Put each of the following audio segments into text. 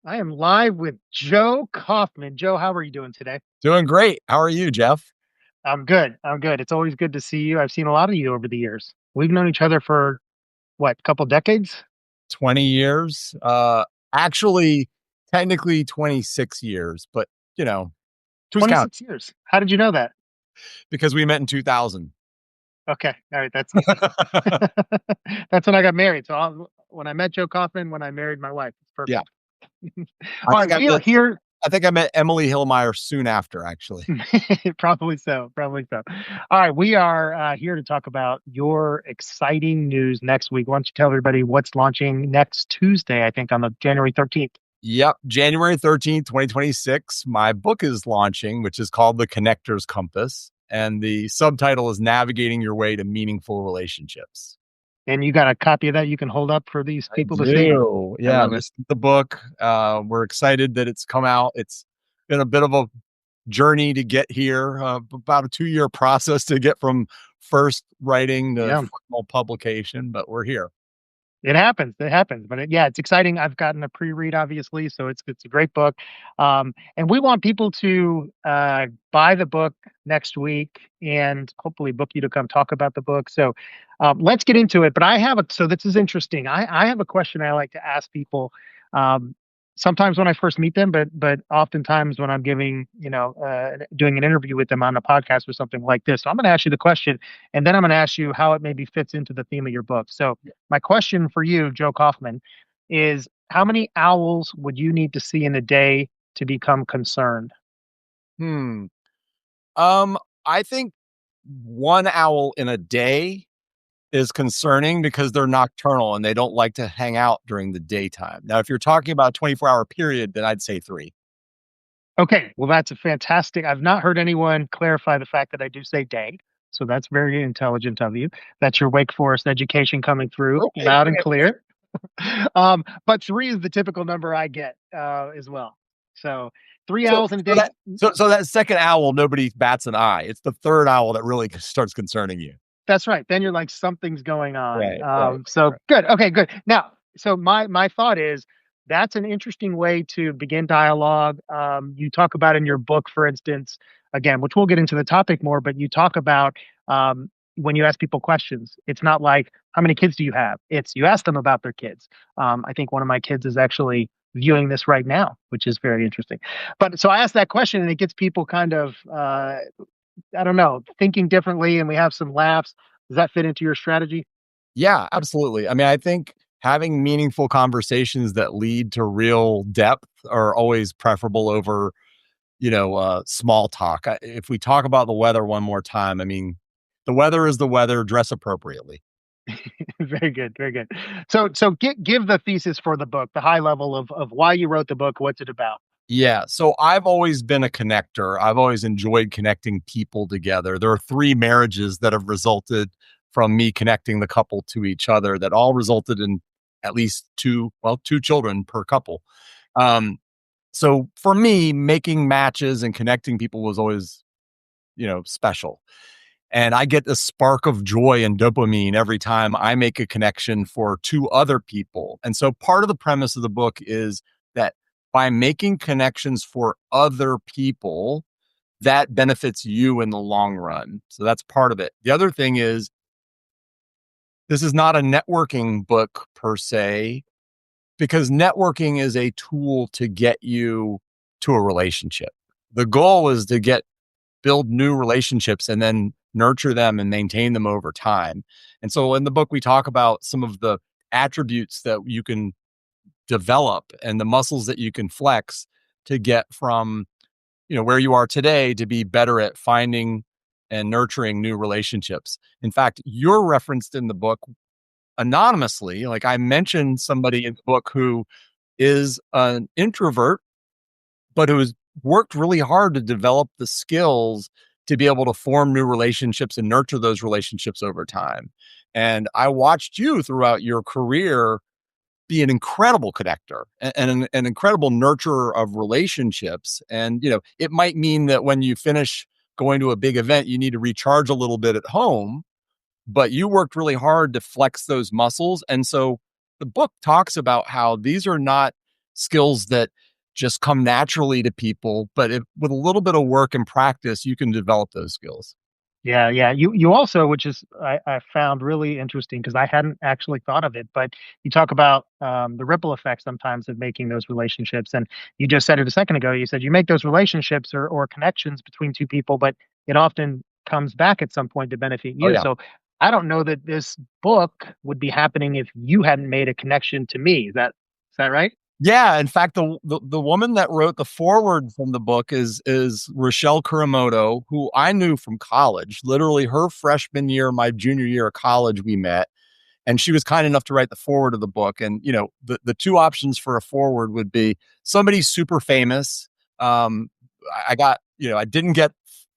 I am live with Joe Koufman. Joe, how are you doing today? Doing great. How are you, Jeff? I'm good. I'm good. It's always good to see you. I've seen a lot of you over the years. We've known each other for what, a couple decades? 20 years. Actually, technically 26 years, but you know, who's counting? 26 years. How did you know that? Because we met in 2000. Okay. All right. That's easy. That's when I got married. When I met Joe Koufman, when I married my wife, it's Yeah. perfect. I All think right. I We are met here. I think I met Emily Hilimire soon after, actually. Probably so. Probably so. All right. We are here to talk about your exciting news next week. Why don't you tell everybody what's launching next Tuesday, I think on the January 13th? Yep. January 13th, 2026. My book is launching, which is called The Connector's Compass. And the subtitle is Navigating Your Way to Meaningful Relationships. And you got a copy of that you can hold up for these I people to see? do. I Yeah, love it. this is the book. We're excited that it's come out. It's been a bit of a journey to get here, about a 2-year process to get from first writing to Yeah, final publication, but we're here. it happens. It happens. Yeah, it's exciting. I've gotten a pre-read, obviously, so it's a great book. And we want people to buy the book next week and hopefully book you to come talk about the book. So let's get into it. But so this is interesting. I have a question I like to ask people. Um, Sometimes when I first meet them, but oftentimes when I'm doing an interview with them on a podcast or something like this. So I'm going to ask you the question, and then I'm going to ask you how it maybe fits into the theme of your book. So my question for you, Joe Koufman, is how many owls would you need to see in a day to become concerned? Hmm. Um, I think one owl in a day is concerning because they're nocturnal and they don't like to hang out during the daytime. Now, if you're talking about a 24-hour period, then I'd say three. Okay, well, that's a fantastic. I've not heard anyone clarify the fact that I do say day. So that's very intelligent of you. That's your Wake Forest education coming through Okay. loud and clear. But three is the typical number I get as well. So three So, owls in a so day. that so that second owl, nobody bats an eye. It's the third owl that really starts concerning you. That's right. Then you're like something's going on. Right, right, So right. good. Okay, good. Now, so my thought is that's an interesting way to begin dialogue. You talk about in your book, for instance, again, which we'll get into the topic more, but you talk about when you ask people questions, it's not like how many kids do you have? It's you ask them about their kids. I think one of my kids is actually viewing this right now, which is very interesting. But so I asked that question, and it gets people kind of I don't know, thinking differently, and we have some laughs. Does that fit into your strategy? Yeah, absolutely. I mean, I think having meaningful conversations that lead to real depth are always preferable over, small talk. If we talk about the weather one more time, I mean, the weather is the weather. Dress appropriately. Very good, very good. So give the thesis for the book, the high level of why you wrote the book, what's it about? Yeah. So I've always been a connector. I've always enjoyed connecting people together. There are 3 marriages that have resulted from me connecting the couple to each other that all resulted in at least 2 children per couple. Um, so for me, making matches and connecting people was always, special. And I get a spark of joy and dopamine every time I make a connection for 2 other people. And so part of the premise of the book is that by making connections for other people, that benefits you in the long run. So that's part of it. The other thing is this is not a networking book per se, because networking is a tool to get you to a relationship. The goal is to build new relationships and then nurture them and maintain them over time. And so in the book, we talk about some of the attributes that you can develop and the muscles that you can flex to get from, where you are today to be better at finding and nurturing new relationships. In fact, you're referenced in the book anonymously. Like I mentioned somebody in the book who is an introvert but who's worked really hard to develop the skills to be able to form new relationships and nurture those relationships over time. And I watched you throughout your career be an incredible connector and an incredible nurturer of relationships. And, it might mean that when you finish going to a big event, you need to recharge a little bit at home, but you worked really hard to flex those muscles. And so the book talks about how these are not skills that just come naturally to people, but with a little bit of work and practice, you can develop those skills. Yeah, yeah. You also, which is I found really interesting because I hadn't actually thought of it, but you talk about the ripple effect sometimes of making those relationships. And you just said it a second ago. You said you make those relationships or connections between two people, but it often comes back at some point to benefit Oh you. yeah. So I don't know that this book would be happening if you hadn't made a connection to me. Is that right? Yeah, in fact, the woman that wrote the foreword from the book is Rochelle Kuramoto, who I knew from college. Literally, her freshman year, my junior year of college, we met, and she was kind enough to write the foreword of the book. And the two options for a foreword would be somebody super famous. I got I didn't get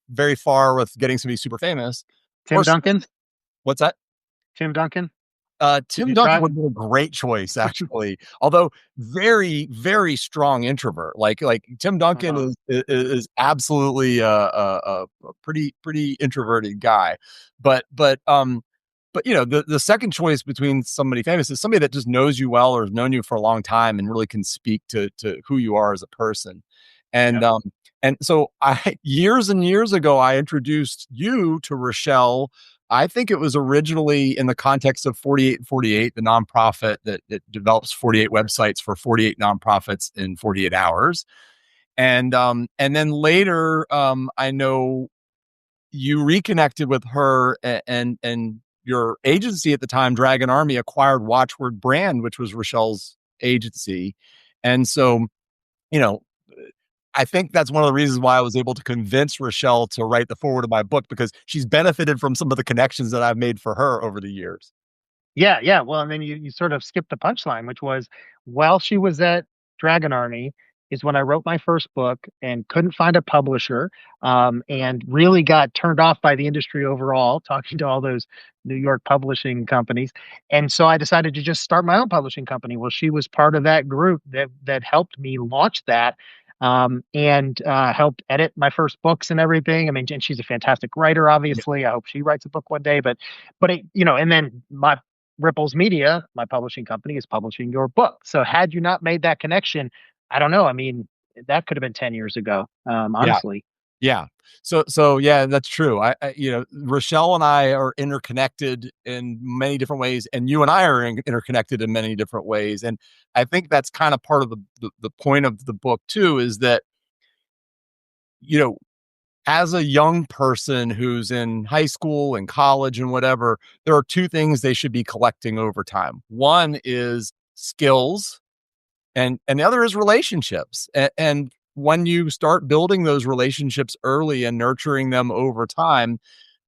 very far with getting somebody super famous, Tim or Duncan? what's that? Tim Duncan? Did Tim you Duncan try? would be a great choice, actually. Although very, very strong introvert. Like Tim Duncan Uh-huh. is absolutely a pretty introverted guy. But the second choice between somebody famous is somebody that just knows you well or has known you for a long time and really can speak to who you are as a person. And Yep. and so I years and years ago I introduced you to Rochelle. I think it was originally in the context of 4848, the nonprofit that develops 48 websites for 48 nonprofits in 48 hours. And then later, I know you reconnected with her, and your agency at the time, Dragon Army, acquired Watchword Brand, which was Rochelle's agency. And so, you know, I think that's one of the reasons why I was able to convince Rochelle to write the forward of my book, because she's benefited from some of the connections that I've made for her over the years. Yeah, yeah. Well, and then you sort of skipped the punchline, which was while she was at Dragon Army is when I wrote my first book and couldn't find a publisher, and really got turned off by the industry overall, talking to all those New York publishing companies. And so I decided to just start my own publishing company. Well, she was part of that group that helped me launch that. And helped edit my first books and everything. I mean, and she's a fantastic writer, Yeah. obviously. I hope she writes a book one day. But and then my Ripples Media, my publishing company, is publishing your book. So had you not made that connection, I don't know. I mean, that could have been 10 years ago, Yeah. honestly. Yeah. So yeah, that's true. Rochelle and I are interconnected in many different ways, and you and I are interconnected in many different ways. And I think that's kind of part of the point of the book too, is that, you know, as a young person who's in high school and college and whatever, there are two things they should be collecting over time. One is skills, and the other is relationships. And when you start building those relationships early and nurturing them over time,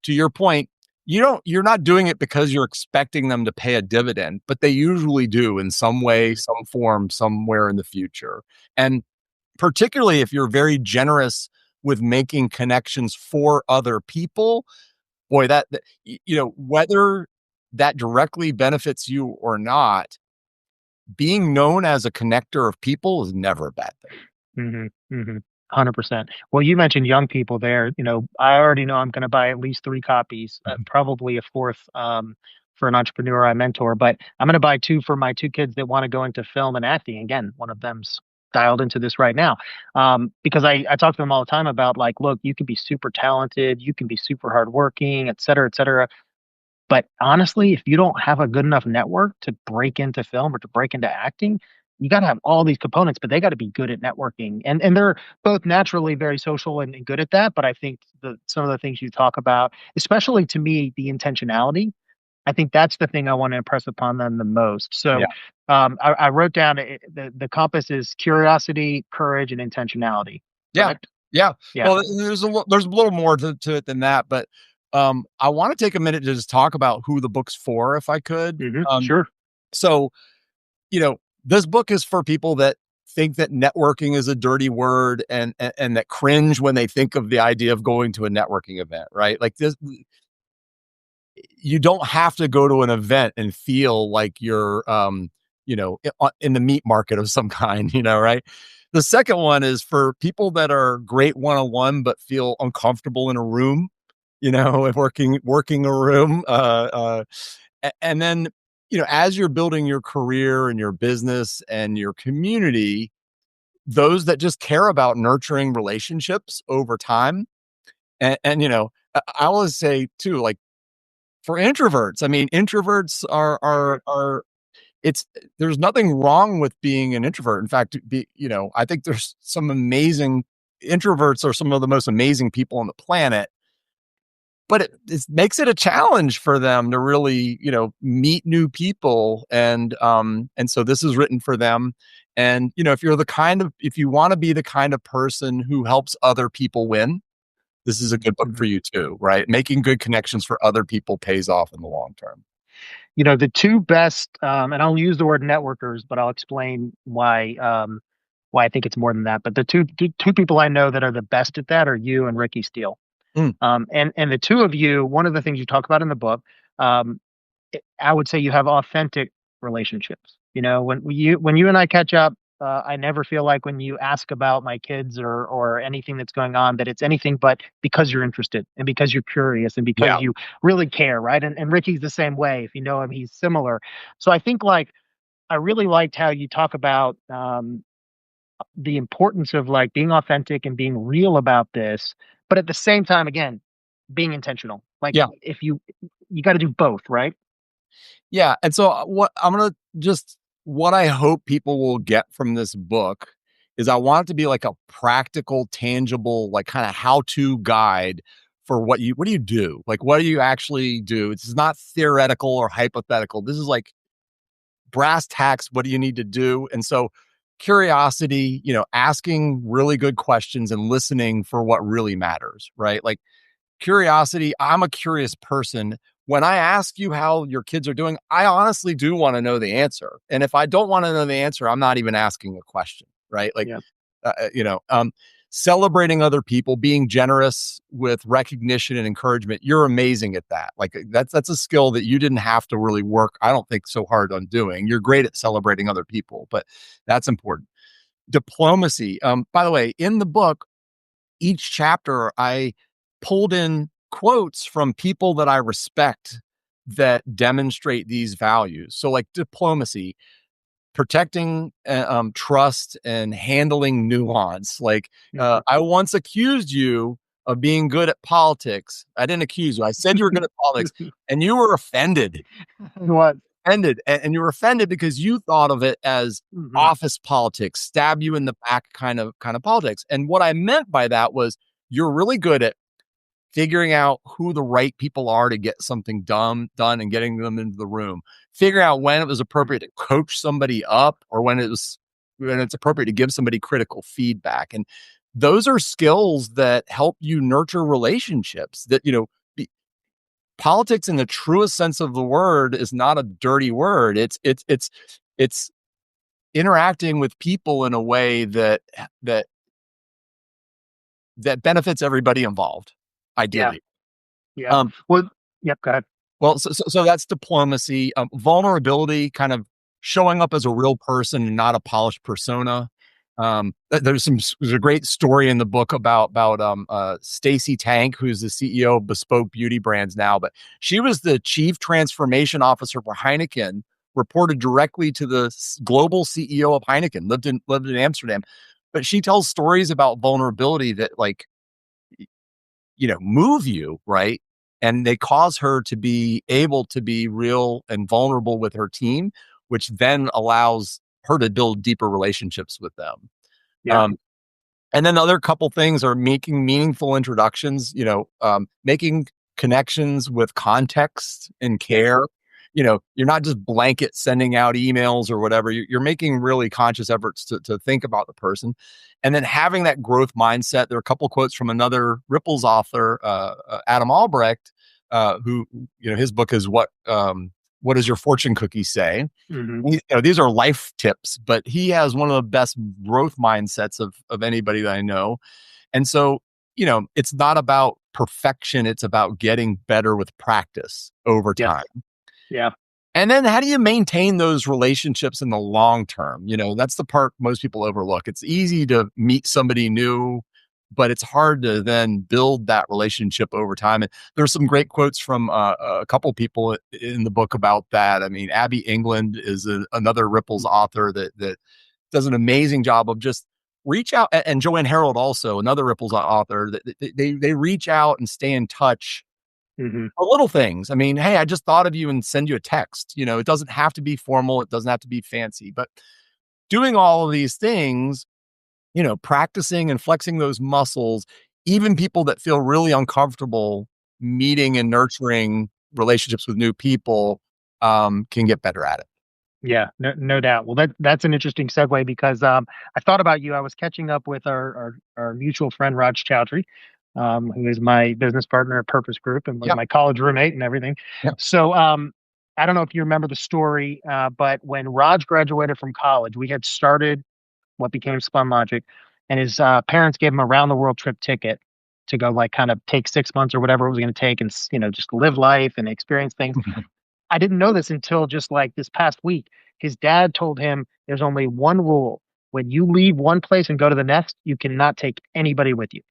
to your point, you're not doing it because you're expecting them to pay a dividend, but they usually do in some way, some form, somewhere in the future. And particularly if you're very generous with making connections for other people, boy, whether that directly benefits you or not, being known as a connector of people is never a bad thing. Hmm. Hmm. 100%. Well, you mentioned young people there. I already know I'm going to buy at least three copies, probably a fourth, for an entrepreneur I mentor, but I'm going to buy two for my two kids that want to go into film and acting. Again, one of them's dialed into this right now. Because I talk to them all the time about, like, look, you can be super talented, you can be super hardworking, et cetera, et cetera. But honestly, if you don't have a good enough network to break into film or to break into acting, you got to have all these components, but they got to be good at networking. And they're both naturally very social and good at that. But I think some of the things you talk about, especially to me, the intentionality, I think that's the thing I want to impress upon them the most. Yeah. So I wrote down the compass is curiosity, courage, and intentionality. Yeah. Correct? Yeah. Yeah. Well, there's a little more to it than that, but I want to take a minute to just talk about who the book's for, if I could. Sure. So, this book is for people that think that networking is a dirty word, and that cringe when they think of the idea of going to a networking event, right? Like this, you don't have to go to an event and feel like you're in the meat market of some kind, right? The second one is for people that are great one-on-one but feel uncomfortable in a room, and working a room. And then as you're building your career and your business and your community, those that just care about nurturing relationships over time. And I always say too, like for introverts, I mean, introverts are it's there's nothing wrong with being an introvert. In fact, I think there's some amazing introverts are some of the most amazing people on the planet. But it makes it a challenge for them to really, meet new people, and so this is written for them. And if you want to be the kind of person who helps other people win, this is a good book for Mhm. you too, right? Making good connections for other people pays off in the long term. The two best, and I'll use the word networkers, but I'll explain why I think it's more than that. But the two people I know that are the best at that are you and Ricky Steele. Mm, And the two of you, one of the things you talk about in the book, um, I would say you have authentic relationships. When you and I catch up, I never feel like when you ask about my kids or anything that's going on that it's anything but because you're interested and because you're curious and because yeah, you really care, right? And Ricky's the same way. If you know him, he's similar. So I think like I really liked how you talk about the importance of like being authentic and being real about this, but at the same time, again, being intentional. Like yeah. if you got to do both, right? Yeah, and so what I hope people will get from this book is I want it to be like a practical, tangible, like kind of how-to guide for what do you do? Like what do you actually do? It's not theoretical or hypothetical. This is like brass tacks, what do you need to do? And so curiosity, asking really good questions and listening for what really matters, right? Like curiosity, I'm a curious person. When I ask you how your kids are doing, I honestly do want to know the answer. And if I don't want to know the answer, I'm not even asking a question, right? Like, Yeah. uh, uh, you know, um, celebrating other people, being generous with recognition and encouragement. You're amazing at that. Like that's a skill that you didn't have to really work, I don't think, so hard on doing. You're great at celebrating other people, but that's important. Diplomacy. By the way, in the book, each chapter, I pulled in quotes from people that I respect that demonstrate these values. So, like diplomacy, protecting trust and handling nuance. Like, Mhm. I once accused you of being good at politics. I didn't accuse you. I said you were good at politics, and you were offended. What? And you were offended because you thought of it as Mhm. office politics, stab you in the back kind of politics. And what I meant by that was you're really good at figuring out who the right people are to get something done and getting them into the room. Figuring out when it was appropriate to coach somebody up or when it's appropriate to give somebody critical feedback. And those are skills that help you nurture relationships that, politics in the truest sense of the word is not a dirty word. It's interacting with people in a way that that benefits everybody involved, Yeah. ideally. Yeah. Um, Well, yep, go ahead. well, so that's diplomacy, vulnerability, kind of showing up as a real person and not a polished persona. There's a great story in the book about Stacy Tank, who's the CEO of Bespoke Beauty Brands now, but she was the chief transformation officer for Heineken, reported directly to the global CEO of Heineken, lived in Amsterdam. But she tells stories about vulnerability that move you, right? And they cause her to be able to be real and vulnerable with her team, which then allows her to build deeper relationships with them. Yeah. Um, and then the other couple things are making meaningful introductions, making connections with context and care. You're not just blanket sending out emails or whatever. You're making really conscious efforts to think about the person. And then having that growth mindset. There are a couple quotes from another Ripples author, Adam Albrecht, who, his book is What Does Your Fortune Cookie Say? Mhm. These are life tips, but he has one of the best growth mindsets of anybody that I know. And so, it's not about perfection, it's about getting better with practice over Yes. time. Yeah. And then how do you maintain those relationships in the long term? That's the part most people overlook. It's easy to meet somebody new, but it's hard to then build that relationship over time. And there's some great quotes from a couple people in the book about that. I mean, Abby England is another Ripples author that does an amazing job of just reach out, and Joanne Harold also another Ripples author that they reach out and stay in touch Hmm. for little things. I mean, hey, I just thought of you and send you a text. It doesn't have to be formal. It doesn't have to be fancy, but doing all of these things, practicing and flexing those muscles, even people that feel really uncomfortable meeting and nurturing relationships with new people, can get better at it. Yeah, no doubt. Well, that's an interesting segue because I thought about you. I was catching up with our mutual friend Raj Chowdhury, who is my business partner at Purpose Group and was Yep. my college roommate and everything. Yep. So I don't know if you remember the story, but when Raj graduated from college, we had started what became Spun Logic, and his parents gave him a round the world trip ticket to go like kind of take 6 months or whatever it was going to take and just live life and experience things. I didn't know this until just like this past week. His dad told him there's only one rule. When you leave one place and go to the next, you cannot take anybody with you.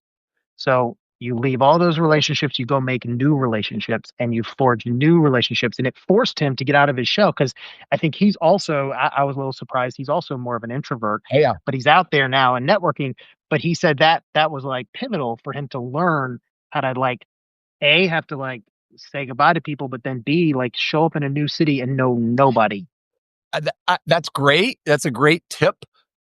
So you leave all those relationships, you go make new relationships and you forge new relationships. And it forced him to get out of his shell because I think he's also, I was a little surprised, he's also more of an introvert, Hey, yeah. but he's out there now and networking. But he said that that was like pivotal for him to learn how to like A, have to like say goodbye to people, but then B, like show up in a new city and know nobody. That's great. That's a great tip,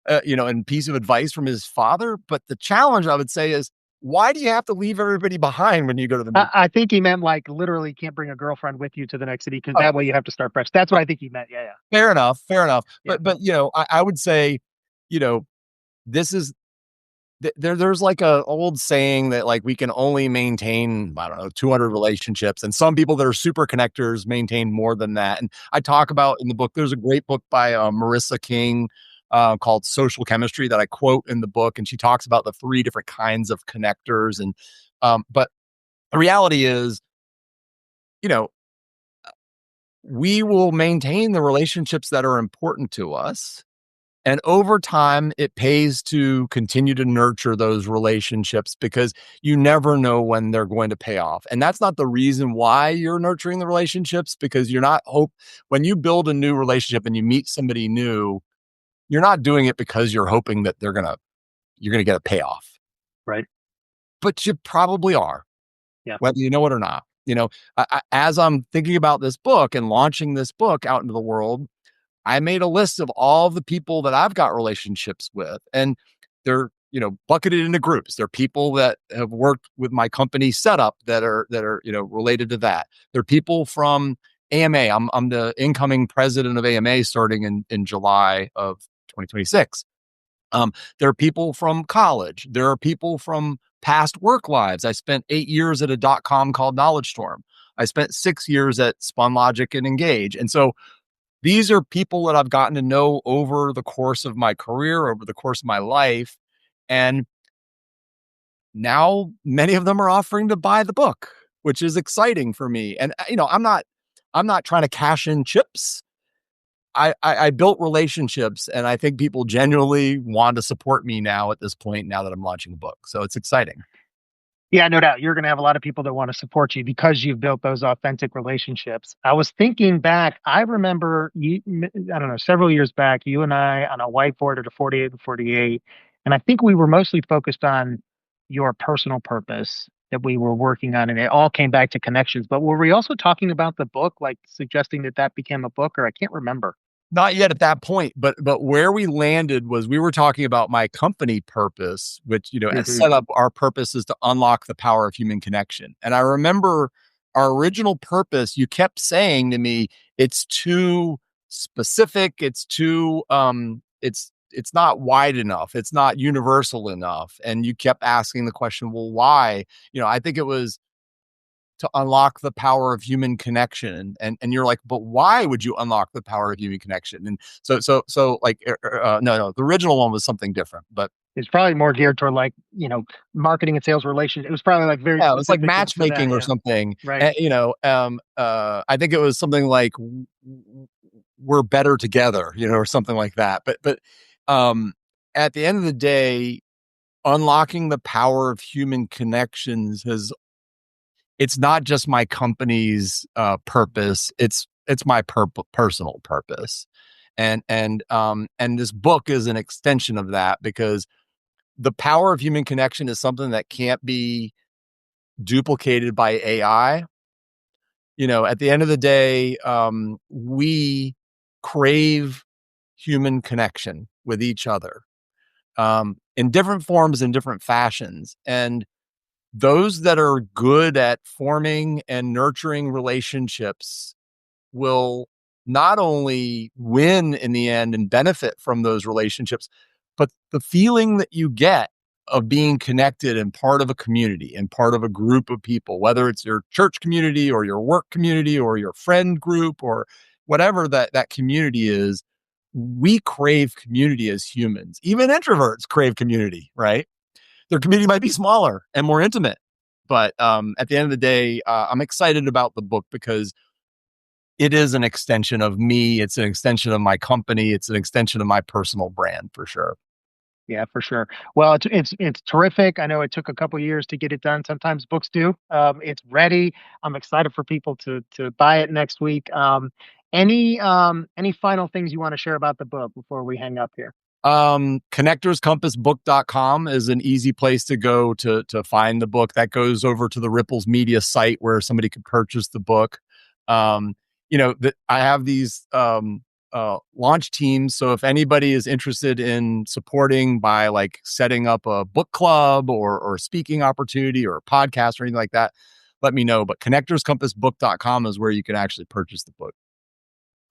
and piece of advice from his father. But the challenge, I would say, is why do you have to leave everybody behind when you go to the new? I think he meant like literally can't bring a girlfriend with you to the next city because Oh, that way you have to start fresh. That's what I think he meant. Yeah, fair enough. Fair enough. yeah, But I would say, you know, this is there's like a old saying that like we can only maintain, I don't know, 200 relationships, and some people that are super connectors maintain more than that. And I talk about in the book, there's a great book by Marissa King called Social Chemistry that I quote in the book, and she talks about the three different kinds of connectors. And but the reality is, you know, we will maintain the relationships that are important to us. And over time, it pays to continue to nurture those relationships because you never know when they're going to pay off. And that's not the reason why you're nurturing the relationships, because you're not when you build a new relationship and you meet somebody new, you're not doing it because you're hoping that you're gonna get a payoff. right. But you probably are, Yeah. whether you know it or not. As I'm thinking about this book and launching this book out into the world, I made a list of all the people that I've got relationships with, and they're, bucketed into groups. They're people that have worked with my company setup that are, related to that. They're people from AMA. I'm the incoming president of AMA starting in July of 2026. There are people from college. There are people from past work lives. I spent 8 years at a .com called Knowledge Storm. I spent 6 years at Spun Logic and Engage. And so these are people that I've gotten to know over the course of my career, over the course of my life. And now many of them are offering to buy the book, which is exciting for me. And I'm not trying to cash in chips. I built relationships, and I think people genuinely want to support me now at this point, now that I'm launching a book. So it's exciting. Yeah, no doubt. You're going to have a lot of people that want to support you because you've built those authentic relationships. I was thinking back, I remember I don't know, several years back, you and I on a whiteboard at a 48 and 48. And I think we were mostly focused on your personal purpose that we were working on. And it all came back to connections. But were we also talking about the book, like suggesting that that became a book, or I can't remember? Not yet at that point, but where we landed was we were talking about my company purpose, which, as Hmm. set up, our purpose is to unlock the power of human connection. And I remember our original purpose, you kept saying to me, it's too specific, it's too it's not wide enough, it's not universal enough. And you kept asking the question, well, why? I think it was to unlock the power of human connection. And you're like, but why would you unlock the power of human connection? And so like, no, the original one was something different, but It's probably more geared toward like, marketing and sales relations. It was probably like very yeah, it was like specific to that. matchmaking or Yeah. something. Right. And, I think it was something like we're better together, or something like that. But um, at the end of the day, unlocking the power of human connections has it's not just my company's purpose, it's my personal purpose. And this book is an extension of that, because the power of human connection is something that can't be duplicated by AI. At the end of the day, we crave human connection with each other, in different forms and different fashions. And those that are good at forming and nurturing relationships will not only win in the end and benefit from those relationships, but the feeling that you get of being connected and part of a community and part of a group of people, whether it's your church community or your work community or your friend group or whatever that community is. We crave community as humans. Even introverts crave community, right? Their community might be smaller and more intimate. But at the end of the day, I'm excited about the book because it is an extension of me. It's an extension of my company. It's an extension of my personal brand for sure. Yeah, for sure. Well, it's terrific. I know it took a couple years to get it done. Sometimes books do. It's ready. I'm excited for people to buy it next week. Any final things you want to share about the book before we hang up here? Connectorscompassbook.com is an easy place to go to find the book. That goes over to the Ripples Media site where somebody could purchase the book. I have these launch teams. So if anybody is interested in supporting by like setting up a book club or speaking opportunity or a podcast or anything like that, let me know. But connectorscompassbook.com is where you can actually purchase the book.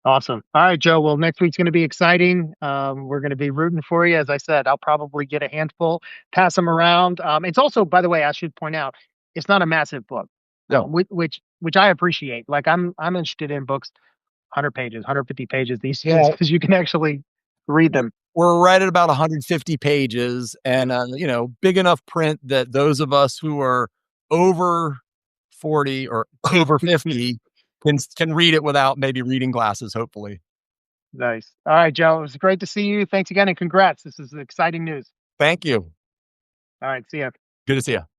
Awesome. All right, Joe. Well, next week's going to be exciting. We're going to be rooting for you. As I said, I'll probably get a handful, pass them around. It's also, by the way, I should point out, it's not a massive book, No. which I appreciate. Like I'm interested in books, 100 pages, 150 pages these days, Yeah. because you can actually read them. We're right at about 150 pages and, big enough print that those of us who are over 40 or over 50 can read it without maybe reading glasses, hopefully. Nice. All right, Joe. It was great to see you. Thanks again and congrats. This is exciting news. Thank you. All right. See ya. Good to see you.